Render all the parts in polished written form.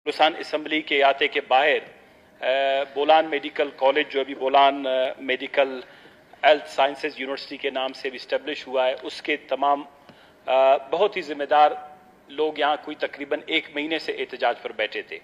Balochistan assembly के अहाते के बाहर बोलान मेडिकल कॉलेज जो अभी Bolan medical health sciences university के नाम से इस्टेब्लिश हुआ है, उसके तमाम बहुत ही जिम्मेदार लोग यहाँ कोई तकरीबन 1 महीने से एहतजाज पर बैठे थे।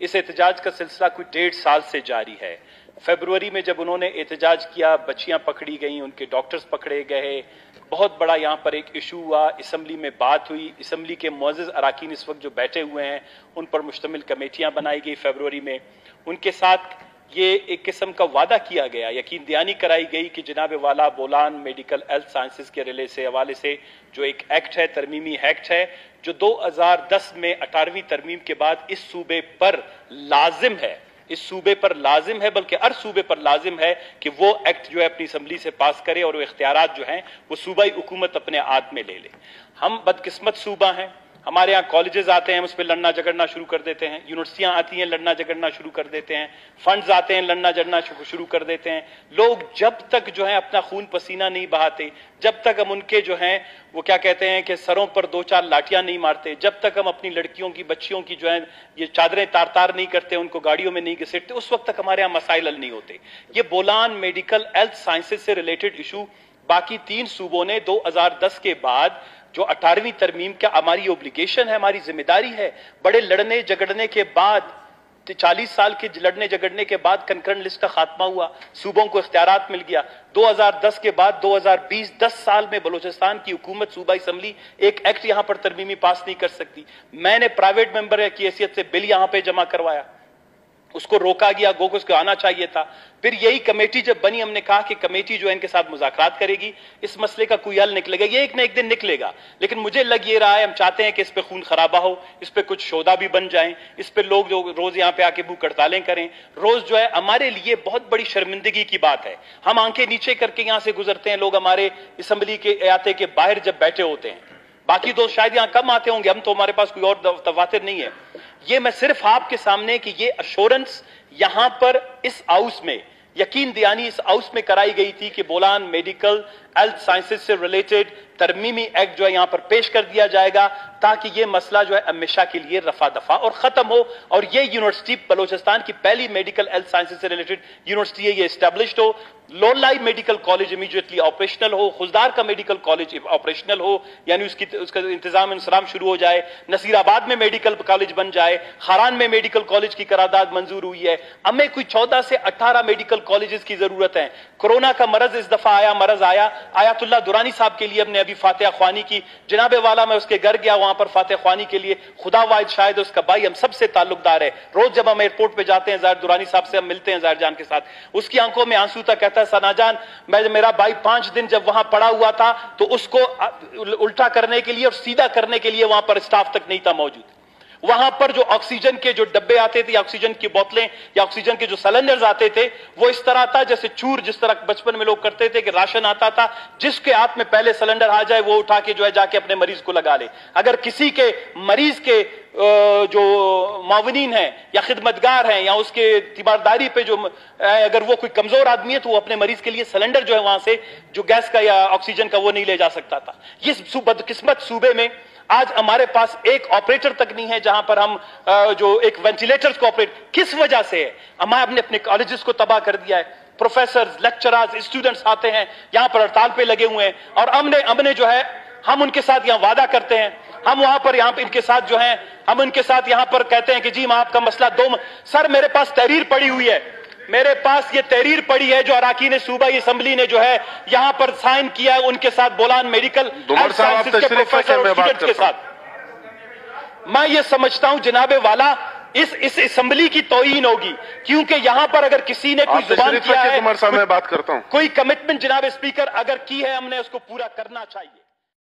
इस एहतजाज का सिलसिला कोई 1.5 साल से जारी है। फरवरी में जब उन्होंने एहतजाज किया, बच्चियां पकड़ी गईं, उनके डॉक्टर्स पकड़े गए, बहुत बड़ा यहाँ पर एक इशू हुआ, असम्बली में बात हुई, असम्बली के मुअज़्ज़ज़ अराकीन इस वक्त जो बैठे हुए हैं उन पर मुश्तमिल कमेटियां बनाई गई फरवरी में। उनके साथ ये एक किस्म का वादा किया गया, यकीन दहानी कराई गई कि जनाब वाला बोलान मेडिकल हेल्थ साइंसेज के रिले से हवाले से जो एक एक्ट है, तरमीमी एक्ट है, जो 2010 में 18वीं तरमीम के बाद इस सूबे पर लाजिम है, इस सूबे पर लाजिम है, बल्कि हर सूबे पर लाजिम है कि वो एक्ट जो है अपनी असम्बली से पास करे और वो इख्तियारात जो हैं वो सूबाई हुकूमत अपने हाथ में ले ले। हम बदकिस्मत सूबा हैं, हमारे यहाँ कॉलेजेस आते हैं, हम उस पर लड़ना झगड़ना शुरू कर देते हैं, यूनिवर्सिटियां आती हैं, लड़ना झगड़ना शुरू कर देते हैं, फंड्स आते हैं, लड़ना झगड़ना शुरू कर देते हैं। लोग जब तक जो है अपना खून पसीना नहीं बहाते, जब तक हम उनके जो हैं वो क्या कहते हैं कि सरों पर 2-4 लाठियां नहीं मारते, जब तक हम अपनी लड़कियों की बच्चियों की जो है ये चादरें तार तार नहीं करते, उनको गाड़ियों में नहीं घसीटते, उस वक्त तक हमारे यहाँ मसाइल हल नहीं होते। ये बोलान मेडिकल हेल्थ साइंसेज से रिलेटेड इशू बाकी 3 सूबों ने 2010 के बाद जो 18वीं तरमीम का हमारी ओब्लिगेशन है, हमारी जिम्मेदारी है, बड़े लड़ने झगड़ने के बाद 40 साल के लड़ने झगड़ने के बाद कंकरेंट लिस्ट का खात्मा हुआ, सूबों को इख्तियारात मिल गया। 2010 के बाद 2020 10 साल में बलूचिस्तान की हुकूमत सूबाई असम्बली एक एक्ट यहां पर तरमीमी पास नहीं कर सकती। मैंने प्राइवेट मेंबर की हैसियत से बिल यहां पर जमा करवाया, उसको रोका गया, गो को उसको आना चाहिए था। फिर यही कमेटी जब बनी, हमने कहा कि कमेटी जो है इनके साथ मुज़ाकरात करेगी, इस मसले का कोई हल निकलेगा, ये एक ना एक दिन निकलेगा। लेकिन मुझे लग ये रहा है, हम चाहते हैं कि इस पे खून खराबा हो, इस पे कुछ शोधा भी बन जाए, इस पे लोग जो रोज यहाँ पे आके भूख हड़तालें करें, रोज जो है हमारे लिए बहुत बड़ी शर्मिंदगी की बात है। हम आंखें नीचे करके यहाँ से गुजरते हैं, लोग हमारे असम्बली के अहाते के बाहर जब बैठे होते हैं, बाकी दोस्त शायद यहां कम आते होंगे, हम तो हमारे पास कोई और तवातिर नहीं है। ये मैं सिर्फ आपके सामने कि ये अश्योरेंस यहां पर इस हाउस में यकीन दयानी इस हाउस में कराई गई थी कि बोलान मेडिकल हेल्थ साइंसेज से रिलेटेड तरमीमी एक्ट जो है यहां पर पेश कर दिया जाएगा, ताकि ये मसला जो है हमेशा के लिए रफा दफा और खत्म हो, और ये यूनिवर्सिटी बलूचिस्तान की पहली मेडिकल हेल्थ साइंसेज से रिलेटेड यूनिवर्सिटी है, ये एस्टेब्लिश्ड हो। लोलाई मेडिकल कॉलेज इमीडिएटली ऑपरेशनल हो, खुजदार का मेडिकल कॉलेज ऑपरेशनल हो, यानी उसका इंतजाम शुरू हो जाए। नसीराबाद में मेडिकल कॉलेज बन जाए, खारान में मेडिकल कॉलेज की करारदाद मंजूर हुई है। हमें कोई 14 से 18 मेडिकल कॉलेजेस की जरूरत है। कोरोना का मरज इस दफा आया, मरज आया आयतुल्लाह दुरानी साहब के लिए हमने अभी फातिहा ख्वानी की, जनाबे वाला मैं उसके घर गया, वहां पर फातिहा ख्वानी के लिए खुदा वाहिद शायद उसका भाई हम सबसे ताल्लुकदार है। रोज जब हम एयरपोर्ट पे जाते हैं, ज़ाहिर दुरानी साहब से हम मिलते हैं, ज़ाहिर जान के साथ, उसकी आंखों में आंसू था, कहता है सनाजान मेरा भाई 5 दिन जब वहां पड़ा हुआ था तो उसको उल्टा करने के लिए और सीधा करने के लिए वहां पर स्टाफ तक नहीं था मौजूद। वहां पर जो ऑक्सीजन के जो डब्बे आते थे, या ऑक्सीजन की बोतलें या ऑक्सीजन के जो सिलेंडर्स आते थे, वो इस तरह था जैसे चूर, जिस तरह बचपन में लोग करते थे कि राशन आता था, जिसके हाथ में पहले सिलेंडर आ जाए वो उठा के जो है जाके अपने मरीज को लगा ले। अगर किसी के मरीज के जो मावनीन है या खिदमतगार हैं या उसके तीमारदारी पे जो अगर वो कोई कमजोर आदमी है तो वो अपने मरीज के लिए सिलेंडर जो है वहां से जो गैस का या ऑक्सीजन का वो नहीं ले जा सकता था। ये बदकिस्मत सूबे में आज हमारे पास एक ऑपरेटर तक नहीं है जहां पर हम जो एक वेंटिलेटर्स को ऑपरेट, किस वजह से है? हमने अपने कॉलेजेस को तबाह कर दिया है। प्रोफेसर, लेक्चरर्स, स्टूडेंट्स आते हैं यहां पर हड़ताल पे लगे हुए हैं, और हमने जो है हम उनके साथ यहां वादा करते हैं, हम वहां पर यहां पर इनके साथ जो है हम उनके साथ यहां पर कहते हैं कि जी मैं आपका मसला सर मेरे पास तहरीर पड़ी हुई है, मेरे पास ये तहरीर पड़ी है जो अराकीन सूबाई असम्बली ने जो है यहां पर साइन किया है उनके साथ, बोलान मेडिकल हेल्थ साइंसेज के प्रोफेसर और स्टूडेंट्स के साथ। मैं ये समझता हूं जनाबे वाला इस असम्बली की तौहीन होगी, क्योंकि यहां पर अगर किसी ने कोई जुबान किया है, मैं बात करता हूं, कोई कमिटमेंट जनाब स्पीकर अगर की है, हमने उसको पूरा करना चाहिए।